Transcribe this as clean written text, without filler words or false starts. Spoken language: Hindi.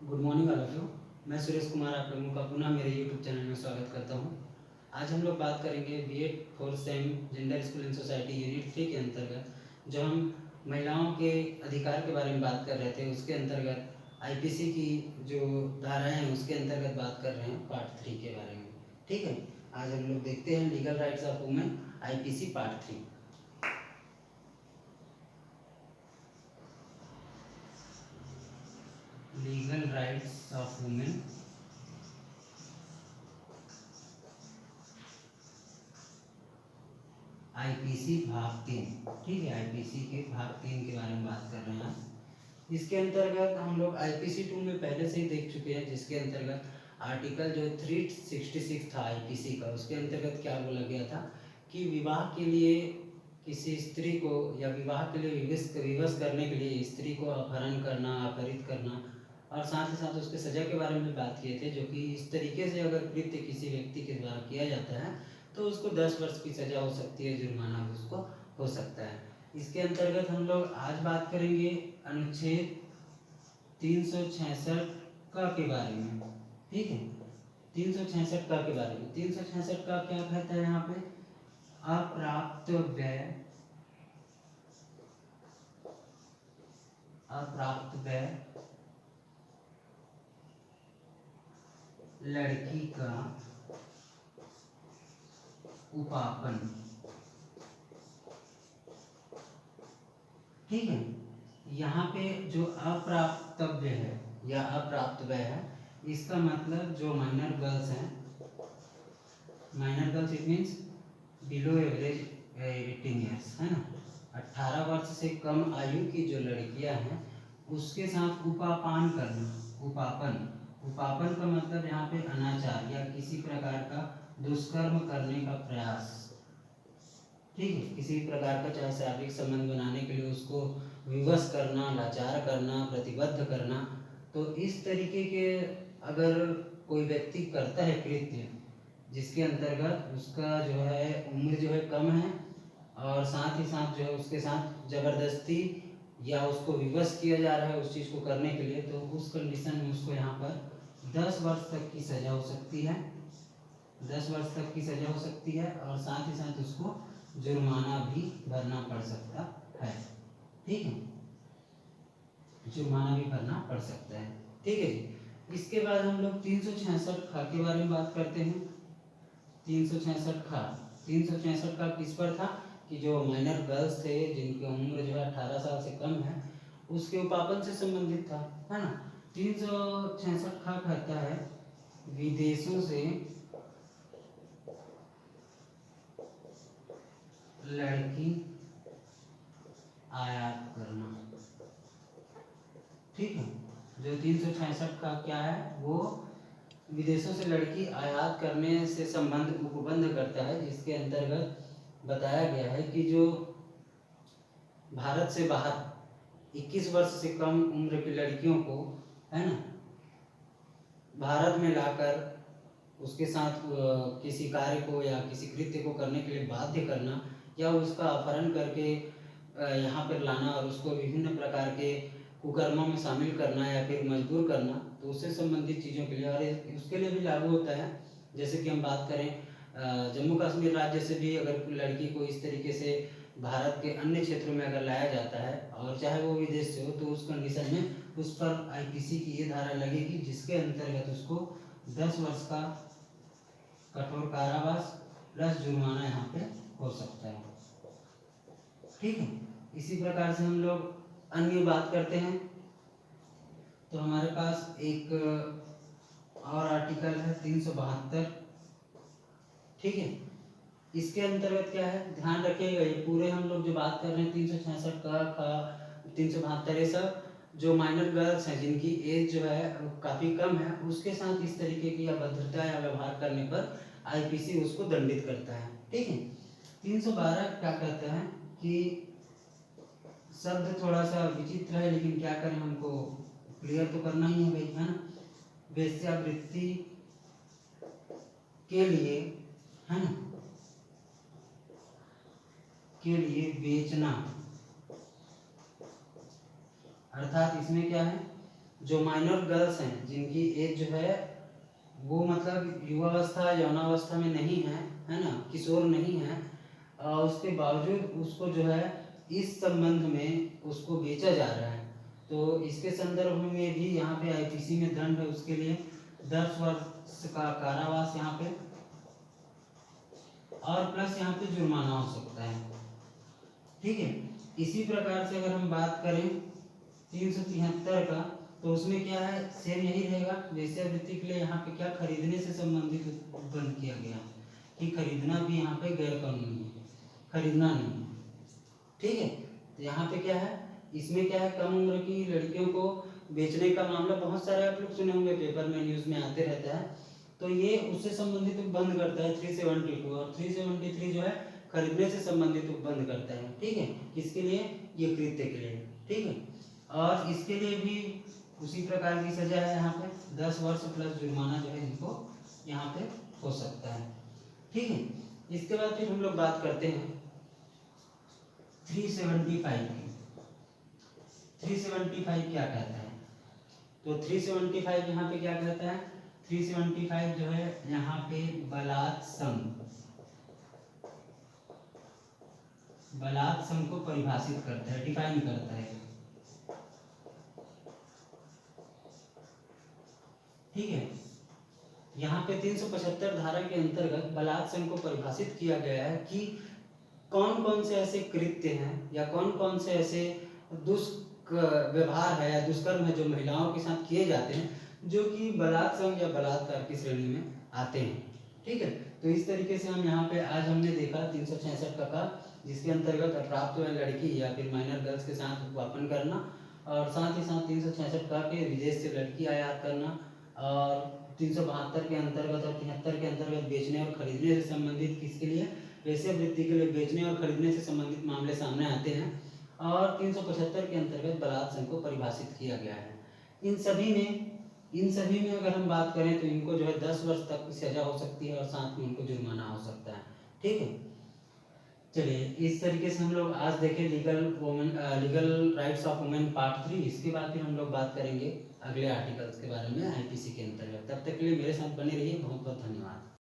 Good morning all of you. मैं सुरेश कुमार आप लोगों का पुनः मेरे यूट्यूब चैनल में स्वागत करता हूं। आज हम लोग बात करेंगे B.Ed fourth same gender school and society unit 3 के अंतर्गत जो हम महिलाओं के अधिकार के बारे में बात कर रहे थे, उसके अंतर्गत IPC की जो धाराएं हैं उसके अंतर्गत बात कर रहे हैं पार्ट 3 के बारे में। ठीक है, आज हम लोग देखते हैं legal rights of women IPC part 3। Legal rights of women IPC भाग 3। ठीक है, IPC के भाग 3 के बारे में बात कर रहे हैं। इसके अंतर्गत हम लोग IPC 2 में पहले से ही देख चुके हैं, जिसके अंतर्गत आर्टिकल जो 366 था IPC का, उसके अंतर्गत क्या बोला गया था कि विवाह के लिए किसी स्त्री को या विवाह के लिए विवश करने के लिए स्त्री को अपहरण करना, अपहरित करना और साथ ही साथ उसके सजा के बारे में बात किए थे, जो कि इस तरीके से अगर कृत्य किसी व्यक्ति के द्वारा किया जाता है तो उसको 10 वर्ष की सजा हो सकती है, जुर्माना भी उसको हो सकता है। इसके अंतर्गत हम लोग आज बात करेंगे अनुच्छेद 366 का के बारे में। ठीक है, 366 का के बारे में। 366 का क्या कहता है यहाँ पे? अप्राप्त व्यय लड़की का उपापन। ठीक है, यहाँ पे जो अप्राप्तव्य है या अप्राप्त व्यय है, इसका मतलब जो माइनर गर्ल्स हैं, minor girls it means below average 18 years, है ना, 18 वर्ष से कम आयु की जो लड़कियां हैं उसके साथ उपापान करना। उपापन का मतलब यहाँ पे अनाचार या किसी प्रकार का दुष्कर्म करने का प्रयास। ठीक है, किसी प्रकार का चाहे शारीरिक संबंध बनाने के लिए उसको विवश करना, लाचार करना, प्रतिबद्ध करना। तो इस तरीके के अगर कोई व्यक्ति करता है कृत्य जिसके अंतर्गत उसका जो है उम्र जो है कम है और साथ ही साथ जो है उसके साथ जबरदस्ती या उसको विवश किया जा रहा है उस चीज़ को करने के लिए, तो उस कंडीशन में उसको यहाँ पर 10 वर्ष तक की सजा हो सकती है। 10 वर्ष तक की सजा हो सकती है और साथ ही साथ उसको जुर्माना भी भरना पड़ सकता है। ठीक है, जुर्माना भी भरना पड़ सकता है। ठीक है जी। इसके बाद हम लोग 366 खा के बारे में बात करते हैं। 366 खा 366 का किस पर था कि जो माइनर गर्ल्स थे जिनकी उम्र जो है 18 साल से कम है उसके उपापन से संबंधित था, है ना। 366 खा कहता है विदेशों से लड़की आयात करना। ठीक है, जो 366 का क्या है वो विदेशों से लड़की आयात करने से संबंध उपबंध करता है, जिसके अंतर्गत बताया गया है कि जो भारत से बाहर 21 वर्ष से कम उम्र की लड़कियों को, है ना, भारत में लाकर उसके साथ किसी कार्य को या किसी कृत्य को करने के लिए बाध्य करना या उसका अपहरण करके यहाँ पर लाना और उसको विभिन्न प्रकार के कुकर्मों में शामिल करना या फिर मजबूर करना, तो उससे संबंधित चीज़ों के लिए और उसके लिए भी लागू होता है। जैसे कि हम बात करें जम्मू कश्मीर राज्य से भी अगर लड़की को इस तरीके से भारत के अन्य क्षेत्रों में अगर लाया जाता है और चाहे वो विदेश से हो, तो उस कंडीशन में उस पर IPC की ये धारा लगेगी जिसके अंतर्गत उसको 10 वर्ष का कठोर कारावास प्लस जुर्माना यहाँ पे हो सकता है। ठीक है, इसी प्रकार से हम लोग अन्य बात करते हैं तो हमारे पास एक और आर्टिकल है 372। ठीक है, इसके अंतर्गत क्या है ध्यान रखिएगा, ये पूरे हम लोग जो बात कर रहे हैं 366 का 372 ये सब जो माइनर गर्ल्स हैं जिनकी एज जो है काफ़ी कम है उसके साथ इस तरीके की अभद्रता या व्यवहार करने पर IPC उसको दंडित करता है। ठीक है, 312 क्या कहता है कि शब्द थोड़ा सा विचित्र है लेकिन क्या करें, हमको क्लियर तो करना ही है भाई, है ना। वेश्यावृत्ति के लिए, है ना, के लिए बेचना, अर्थात इसमें क्या है जो माइनर गर्ल्स हैं जिनकी एज जो है वो मतलब युवावस्था यौनावस्था में नहीं है ना, किशोर नहीं है, उसके बावजूद उसको जो है इस संबंध में उसको बेचा जा रहा है, तो इसके संदर्भ में भी यहाँ पे आईपीसी में दंड है उसके लिए 10 वर्ष का कारावास यहाँ पे, और प्लस यहाँ पे जुर्माना हो सकता है। ठीक है, इसी प्रकार से अगर हम बात करें 373 का, तो उसमें क्या है, सेम यही रहेगा। वेश्यावृत्ति के लिए यहाँ पे क्या खरीदने से संबंधित बंद किया गया कि खरीदना भी यहाँ पे गैर कानूनी है, खरीदना नहीं है। ठीक है, तो यहाँ पे क्या है, इसमें क्या है, कम उम्र की लड़कियों को बेचने का मामला बहुत सारे आप लोग सुने होंगे, पेपर में न्यूज में आते रहता है, तो ये उससे संबंधित बंद करता है 372, और 373 जो है खरीदने से संबंधित बंद करता है। ठीक है, किसके लिए, ये कृत्य के लिए। ठीक है, और इसके लिए भी उसी प्रकार की सजा है, यहाँ पे 10 वर्ष प्लस जुर्माना जो है इनको यहाँ पे हो सकता है। ठीक है, इसके बाद फिर हम लोग बात करते हैं 375 की। 375 क्या कहता है, तो 375 यहाँ पे क्या कहता है, 375 जो है यहाँ पे बलात्संग को परिभाषित करता है, डिफाइन करता है। ठीक है, यहाँ पे 375 धारा के अंतर्गत बलात्संग को परिभाषित किया गया है कि कौन कौन से ऐसे कृत्य हैं या कौन कौन से ऐसे दुष्व्यवहार है या दुष्कर्म है जो महिलाओं के साथ किए जाते हैं, जो कि बलात्संग या बलात्कार की श्रेणी में आते हैं। ठीक है, तो इस तरीके से हम यहाँ पे आज हमने देखा 366 का, जिसके अंतर्गत अप्राप्त लड़की या फिर माइनर गर्ल्स के साथ वापन करना, और साथ ही साथ 366 का के विदेश से लड़की आयात करना, और 372 के अंतर्गत और 73 के अंतर्गत बेचने और खरीदने से संबंधित किसके लिए, वेश्यावृत्ति के लिए बेचने और खरीदने से संबंधित मामले सामने आते हैं, और 375 के अंतर्गत बलात्संग को परिभाषित किया गया है। इन सभी में अगर हम बात करें तो इनको जो है 10 वर्ष तक की सजा हो सकती है और साथ में इनको जुर्माना हो सकता है। ठीक है, चलिए इस तरीके से हम लोग आज देखें legal rights of women part 3। इसके बाद फिर हम लोग बात करेंगे अगले आर्टिकल्स के बारे में आईपीसी के अंतर्गत। तब तक के लिए मेरे साथ बने रहिए, बहुत बहुत धन्यवाद।